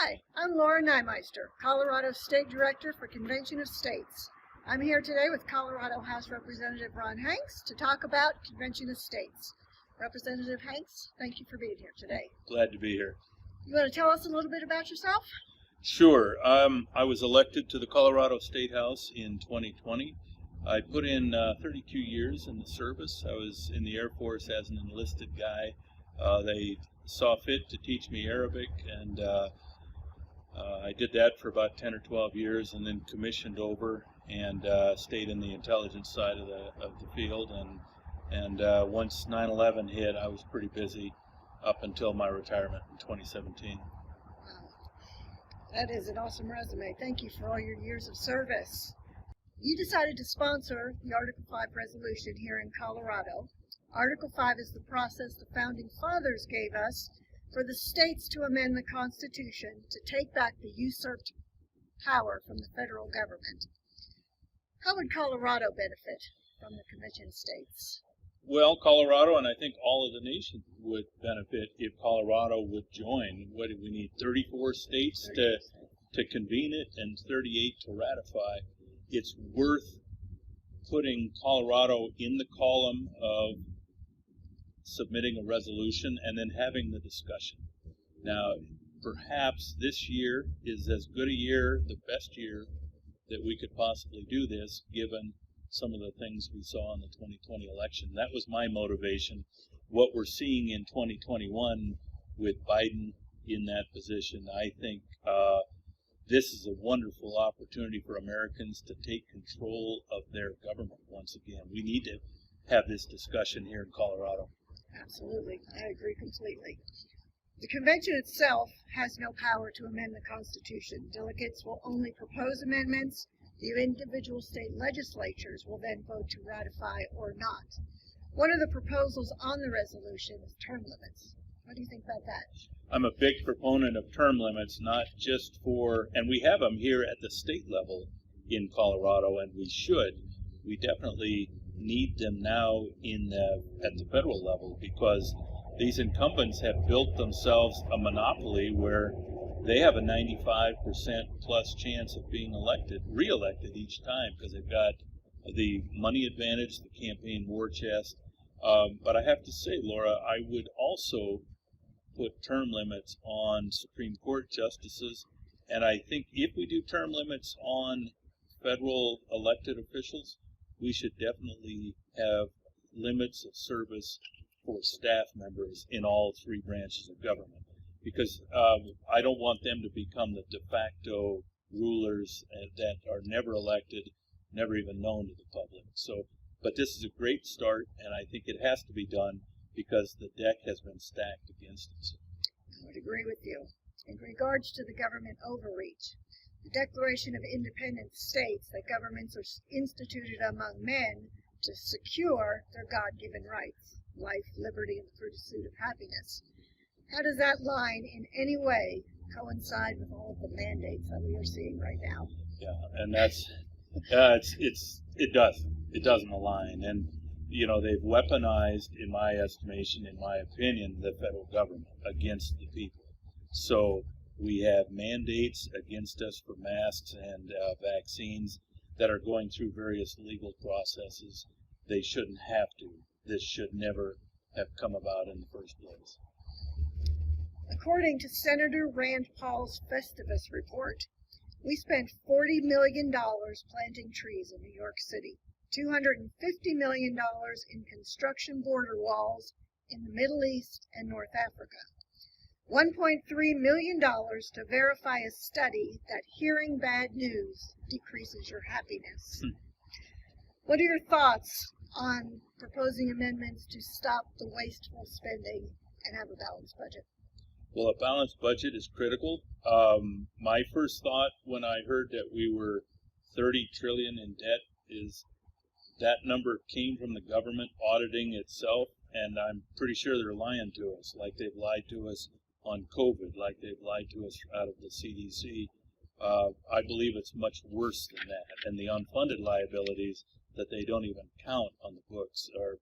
Hi, I'm Laura Nymeister, Colorado State Director for Convention of States. I'm here today with Colorado House Representative Ron Hanks to talk about Convention of States. Representative Hanks, thank you for being here today. Glad to be here. You want to tell us a little bit about yourself? Sure. I was elected to the Colorado State House in 2020. I put in 32 years in the service. I was in the Air Force as an enlisted guy. They saw fit to teach me Arabic, and I did that for about 10 or 12 years, and then commissioned over and stayed in the intelligence side of the field. And once 9/11 hit, I was pretty busy up until my retirement in 2017. Wow. That is an awesome resume. Thank you for all your years of service. You decided to sponsor the Article 5 resolution here in Colorado. Article 5 is the process the Founding Fathers gave us for the states to amend the Constitution to take back the usurped power from the federal government. How would Colorado benefit from the Convention of States? Well, Colorado, and I think all of the nation would benefit if Colorado would join. What do we need? 34 states to convene it and 38 to ratify. It's worth putting Colorado in the column of submitting a resolution and then having the discussion. Now, perhaps this year is as good a year, the best year that we could possibly do this, given some of the things we saw in the 2020 election. That was my motivation. What we're seeing in 2021 with Biden in that position, I think this is a wonderful opportunity for Americans to take control of their government once again. We need to have this discussion here in Colorado. Absolutely. I agree completely. The convention itself has no power to amend the Constitution. Delegates will only propose amendments. The individual state legislatures will then vote to ratify or not. One of the proposals on the resolution is term limits. What do you think about that? I'm a big proponent of term limits, not just for, and we have them here at the state level in Colorado, and we should. We definitely need them now at the federal level, because these incumbents have built themselves a monopoly where they have a 95% plus chance of being re-elected each time, because they've got the money advantage, the campaign war chest. But I have to say, Laura, I would also put term limits on Supreme Court justices. And I think if we do term limits on federal elected officials, we should definitely have limits of service for staff members in all three branches of government, because I don't want them to become the de facto rulers that are never elected, never even known to the public. So, but this is a great start, and I think it has to be done because the deck has been stacked against us. I would agree with you. In regards to the government overreach, the Declaration of Independence states that governments are instituted among men to secure their God-given rights, life, liberty, and the pursuit of happiness. How does that line in any way coincide with all of the mandates that we are seeing right now? Yeah, and that's it doesn't align, and they've weaponized, in my estimation, in my opinion, the federal government against the people. So we have mandates against us for masks and vaccines that are going through various legal processes. They shouldn't have to. This should never have come about in the first place. According to Senator Rand Paul's Festivus report, we spent $40 million planting trees in New York City, $250 million in construction border walls in the Middle East and North Africa, $1.3 million to verify a study that hearing bad news decreases your happiness. What are your thoughts on proposing amendments to stop the wasteful spending and have a balanced budget? Well, a balanced budget is critical. My first thought when I heard that we were $30 trillion in debt is that number came from the government auditing itself, and I'm pretty sure they're lying to us, like they've lied to us on COVID, like they've lied to us out of the CDC. I believe it's much worse than that, and the unfunded liabilities that they don't even count on the books are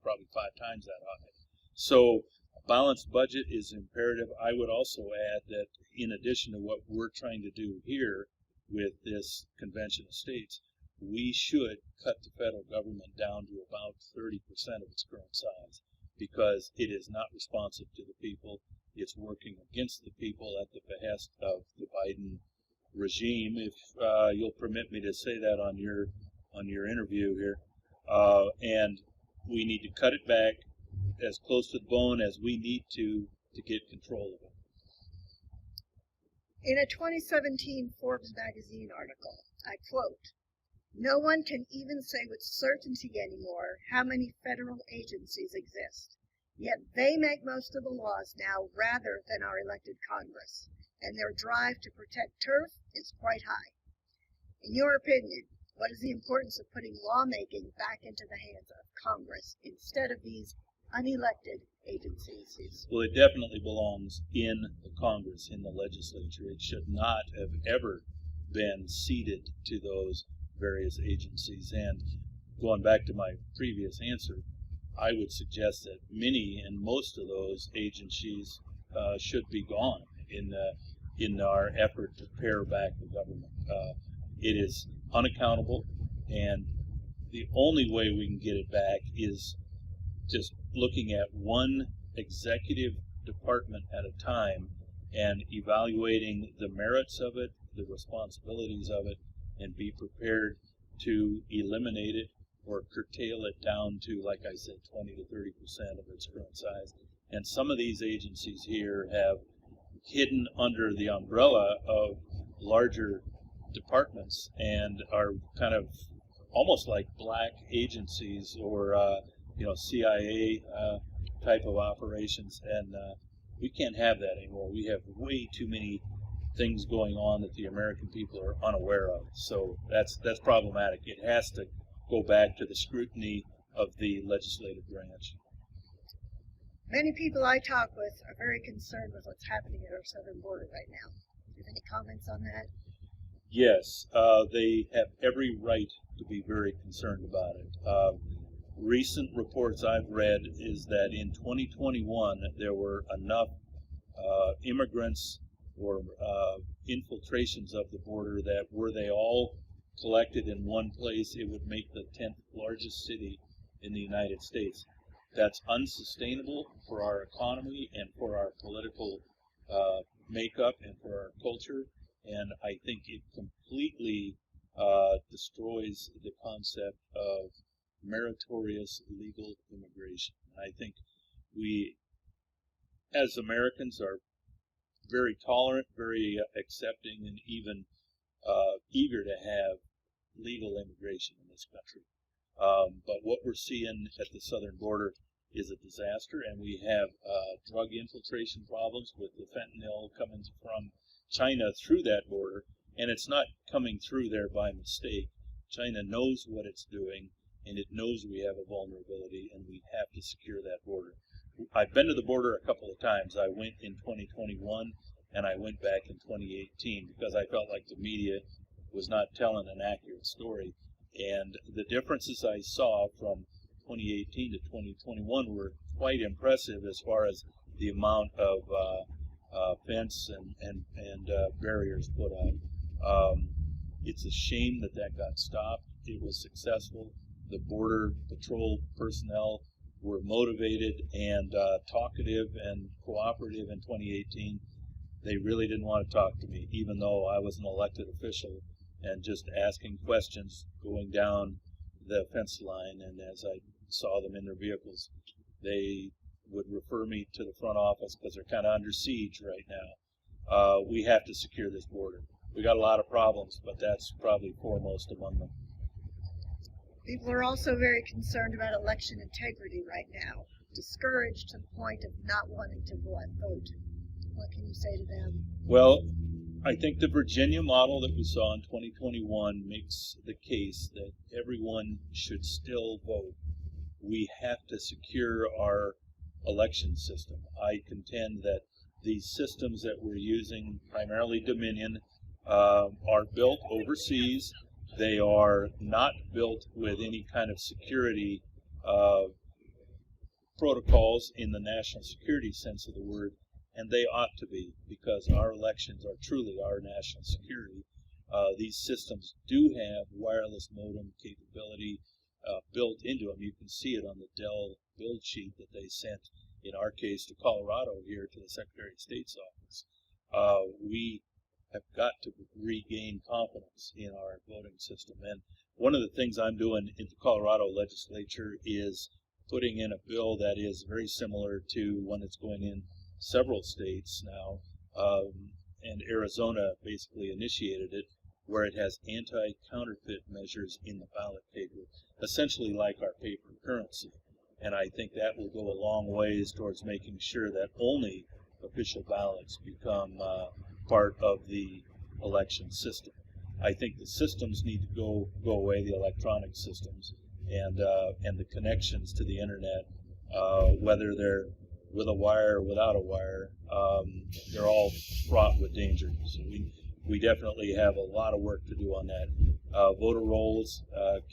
probably 5 times that high. So a balanced budget is imperative. I would also add that in addition to what we're trying to do here with this convention of states, we should cut the federal government down to about 30% of its current size, because it is not responsive to the people. It's working against the people at the behest of the Biden regime, if you'll permit me to say that on your interview here. And we need to cut it back as close to the bone as we need to get control of it. In a 2017 Forbes magazine article, I quote, "No one can even say with certainty anymore how many federal agencies exist, yet they make most of the laws now rather than our elected Congress, and their drive to protect turf is quite high. In your opinion, what is the importance of putting lawmaking back into the hands of Congress instead of these unelected agencies?" Well, it definitely belongs in the Congress, in the legislature. It should not have ever been ceded to those various agencies. And going back to my previous answer, I would suggest that many and most of those agencies should be gone in our effort to pare back the government. It is unaccountable, and the only way we can get it back is just looking at one executive department at a time and evaluating the merits of it, the responsibilities of it, and be prepared to eliminate it or curtail it down to, like I said, 20 to 30% of its current size. And some of these agencies here have hidden under the umbrella of larger departments and are kind of almost like black agencies or CIA type of operations, and we can't have that anymore. We have way too many things going on that the American people are unaware of. So that's problematic. It has to go back to the scrutiny of the legislative branch. Many people I talk with are very concerned with what's happening at our southern border right now. Do you have any comments on that? Yes, they have every right to be very concerned about it. Recent reports I've read is that in 2021 there were enough immigrants or infiltrations of the border that were they all collected in one place, it would make the 10th largest city in the United States. That's unsustainable for our economy and for our political makeup and for our culture, and I think it completely destroys the concept of meritorious legal immigration. I think we, as Americans, are very tolerant, very accepting, and even eager to have legal immigration in this country. But what we're seeing at the southern border is a disaster, and we have drug infiltration problems with the fentanyl coming from China through that border, and it's not coming through there by mistake. China knows what it's doing, and it knows we have a vulnerability, and we have to secure that border. I've been to the border a couple of times. I went in 2021, and I went back in 2018 because I felt like the media was not telling an accurate story. And the differences I saw from 2018 to 2021 were quite impressive as far as the amount of fence and barriers put up. It's a shame that got stopped. It was successful. The Border Patrol personnel were motivated and talkative and cooperative in 2018. They really didn't want to talk to me, even though I was an elected official, and just asking questions going down the fence line. And as I saw them in their vehicles, they would refer me to the front office because they're kind of under siege right now. We have to secure this border. We got a lot of problems, but that's probably foremost among them. People are also very concerned about election integrity right now, discouraged to the point of not wanting to go out and vote. What can you say to them? Well, I think the Virginia model that we saw in 2021 makes the case that everyone should still vote. We have to secure our election system. I contend that these systems that we're using, primarily Dominion, are built overseas. They are not built with any kind of security protocols in the national security sense of the word, and they ought to be, because our elections are truly our national security. These systems do have wireless modem capability built into them. You can see it on the Dell build sheet that they sent, in our case, to Colorado here to the Secretary of State's office. We have got to regain confidence in our voting system. And one of the things I'm doing in the Colorado legislature is putting in a bill that is very similar to one that's going in several states now, and Arizona basically initiated it, where it has anti-counterfeit measures in the ballot paper, essentially like our paper currency. And I think that will go a long ways towards making sure that only official ballots become part of the election system. I think the systems need to go away, the electronic systems, and the connections to the internet, whether they're with a wire or without a wire, they're all fraught with danger. So we definitely have a lot of work to do on that. Voter rolls,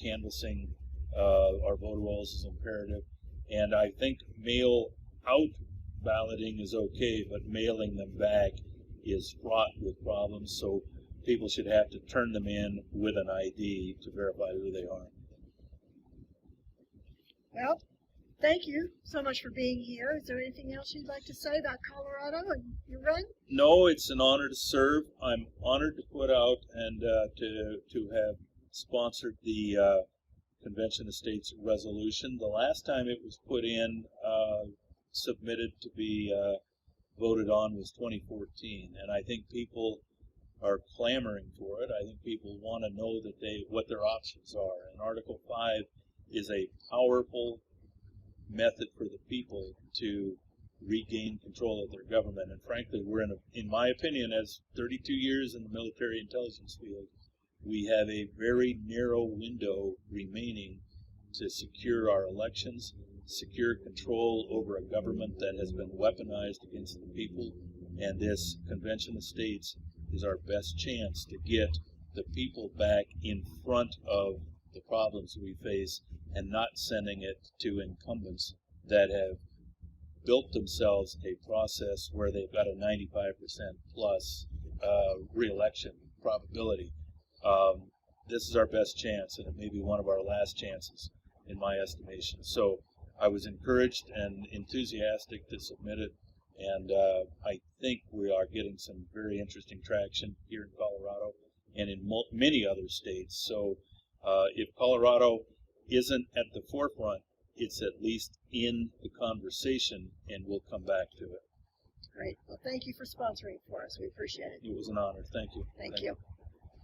canvassing our voter rolls is imperative, and I think mail out balloting is okay, but mailing them back is fraught with problems, so people should have to turn them in with an ID to verify who they are. Well, thank you so much for being here. Is there anything else you'd like to say about Colorado and your run? No, it's an honor to serve. I'm honored to put out and to have sponsored the Convention of States resolution. The last time it was put in, submitted to be voted on, was 2014, and I think people are clamoring for it. I think people want to know that what their options are. And Article 5 is a powerful method for the people to regain control of their government. And frankly, we're in my opinion, as 32 years in the military intelligence field, we have a very narrow window remaining to secure our elections, secure control over a government that has been weaponized against the people. And this Convention of States is our best chance to get the people back in front of the problems we face, and not sending it to incumbents that have built themselves a process where they've got a 95% plus re-election probability. This is our best chance, and it may be one of our last chances, in my estimation. So I was encouraged and enthusiastic to submit it, and I think we are getting some very interesting traction here in Colorado and in many other states. So if Colorado isn't at the forefront, it's at least in the conversation, and we'll come back to it. Great. Well, thank you for sponsoring for us. We appreciate it. It was an honor. Thank you. Thank you.